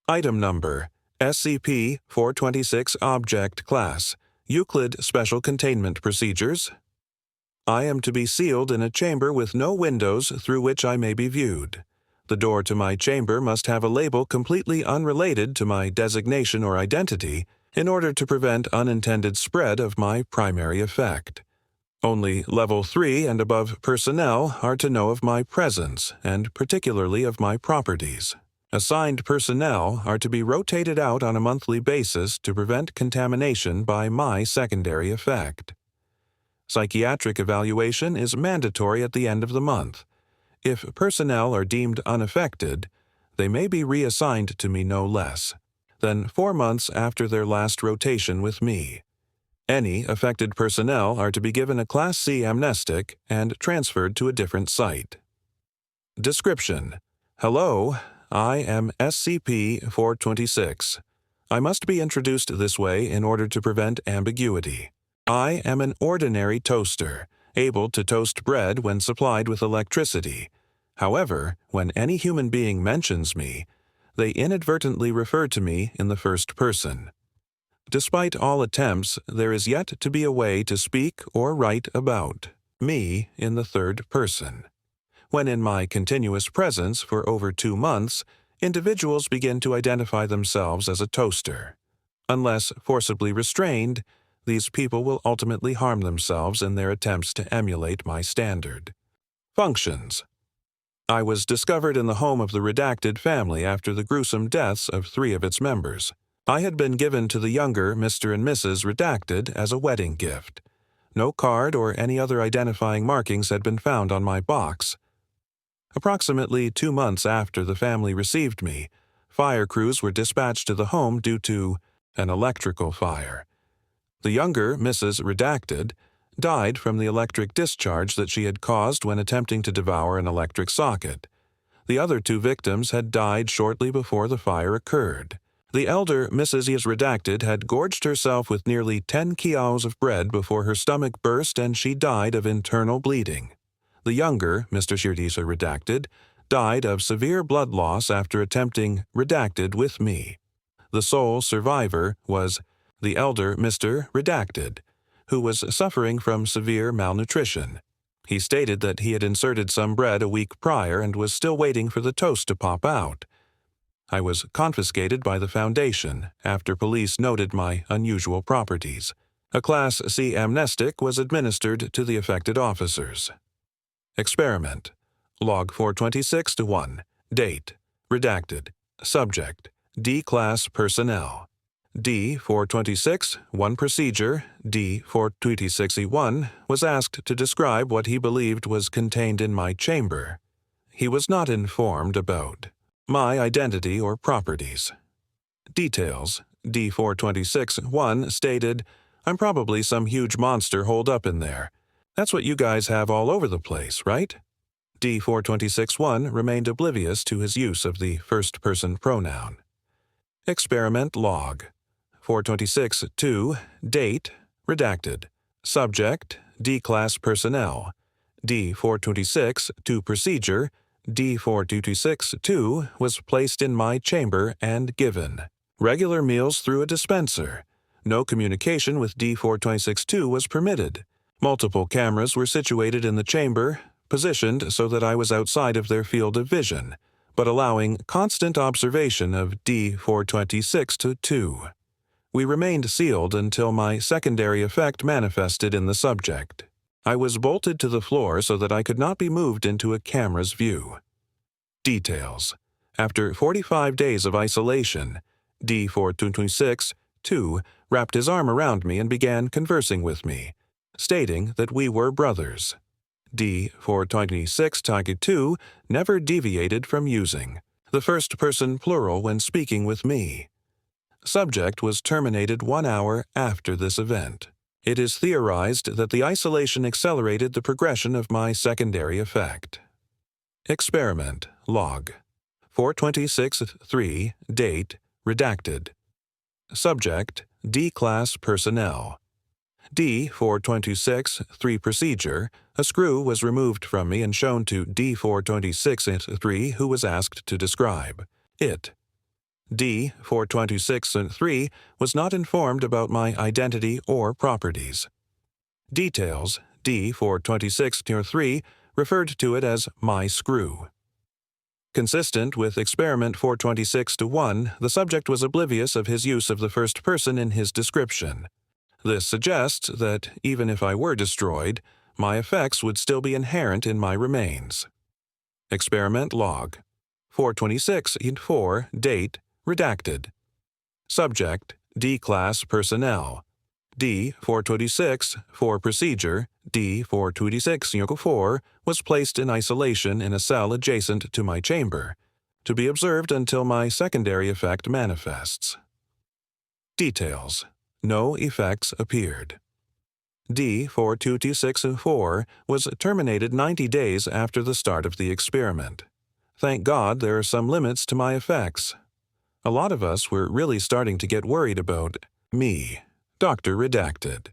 Item Number SCP-426 Object Class Euclid Special Containment Procedures. I am to be sealed in a chamber with no windows through which I may be viewed. The door to my chamber must have a label completely unrelated to my designation or identity in order to prevent unintended spread of my primary effect. Only Level 3 and above personnel are to know of my presence and particularly of my properties. Assigned personnel are to be rotated out on a monthly basis to prevent contamination by my secondary effect. Psychiatric evaluation is mandatory at the end of the month. If personnel are deemed unaffected, they may be reassigned to me no less than 4 months after their last rotation with me. Any affected personnel are to be given a Class C amnestic and transferred to a different site. Description: Hello, I am SCP-426. I must be introduced this way in order to prevent ambiguity. I am an ordinary toaster, able to toast bread when supplied with electricity. However, when any human being mentions me, they inadvertently refer to me in the first person. Despite all attempts, there is yet to be a way to speak or write about me in the third person. When in my continuous presence for over 2 months, individuals begin to identify themselves as a toaster. Unless forcibly restrained, these people will ultimately harm themselves in their attempts to emulate my standard. Functions: I was discovered in the home of the redacted family after the gruesome deaths of 3 of its members. I had been given to the younger Mr. and Mrs. Redacted as a wedding gift. No card or any other identifying markings had been found on my box. Approximately 2 months after the family received me, fire crews were dispatched to the home due to an electrical fire. The younger Mrs. Redacted died from the electric discharge that she had caused when attempting to devour an electric socket. The other 2 victims had died shortly before the fire occurred. The elder Mrs. Redacted had gorged herself with nearly 10 kilos of bread before her stomach burst and she died of internal bleeding. The younger Mr. Shirdisa Redacted died of severe blood loss after attempting Redacted with me. The sole survivor was the elder Mr. Redacted, who was suffering from severe malnutrition. He stated that he had inserted some bread a week prior and was still waiting for the toast to pop out. I was confiscated by the Foundation after police noted my unusual properties. A Class C amnestic was administered to the affected officers. Experiment: Log 426-1. Date: Redacted. Subject: D-Class Personnel. D-426, 1 Procedure, D-426E1, was asked to describe what he believed was contained in my chamber. He was not informed about my identity or properties. Details: D-426-1 stated, "I'm probably some huge monster holed up in there. That's what you guys have all over the place, right?" D-426-1 remained oblivious to his use of the first-person pronoun. Experiment Log 426-2. Date: Redacted. Subject: D-Class Personnel. D-426, 2 Procedure, D-426-2 was placed in my chamber and given regular meals through a dispenser. No communication with D-426-2 was permitted. Multiple cameras were situated in the chamber, positioned so that I was outside of their field of vision, but allowing constant observation of D-426-2. We remained sealed until my secondary effect manifested in the subject. I was bolted to the floor so that I could not be moved into a camera's view. Details: After 45 days of isolation, D-426-2 wrapped his arm around me and began conversing with me, stating that we were brothers. D-426-2 never deviated from using the first-person plural when speaking with me. Subject was terminated 1 hour after this event. It is theorized that the isolation accelerated the progression of my secondary effect. Experiment Log 426-3. Date: Redacted. Subject: D-Class Personnel. D-426-3 Procedure, a screw was removed from me and shown to D-426-3, who was asked to describe it. D-426-3 was not informed about my identity or properties. Details D-426-3 referred to it as my screw. Consistent with Experiment 426-1, the subject was oblivious of his use of the first person in his description. This suggests that, even if I were destroyed, my effects would still be inherent in my remains. Experiment Log 426-4, date, redacted. Subject, D-Class Personnel. D-426, for procedure, D-426-4, was placed in isolation in a cell adjacent to my chamber, to be observed until my secondary effect manifests. Details. No effects appeared. D-426-4 was terminated 90 days after the start of the experiment. Thank God there are some limits to my effects. A lot of us were really starting to get worried about me. Dr. Redacted.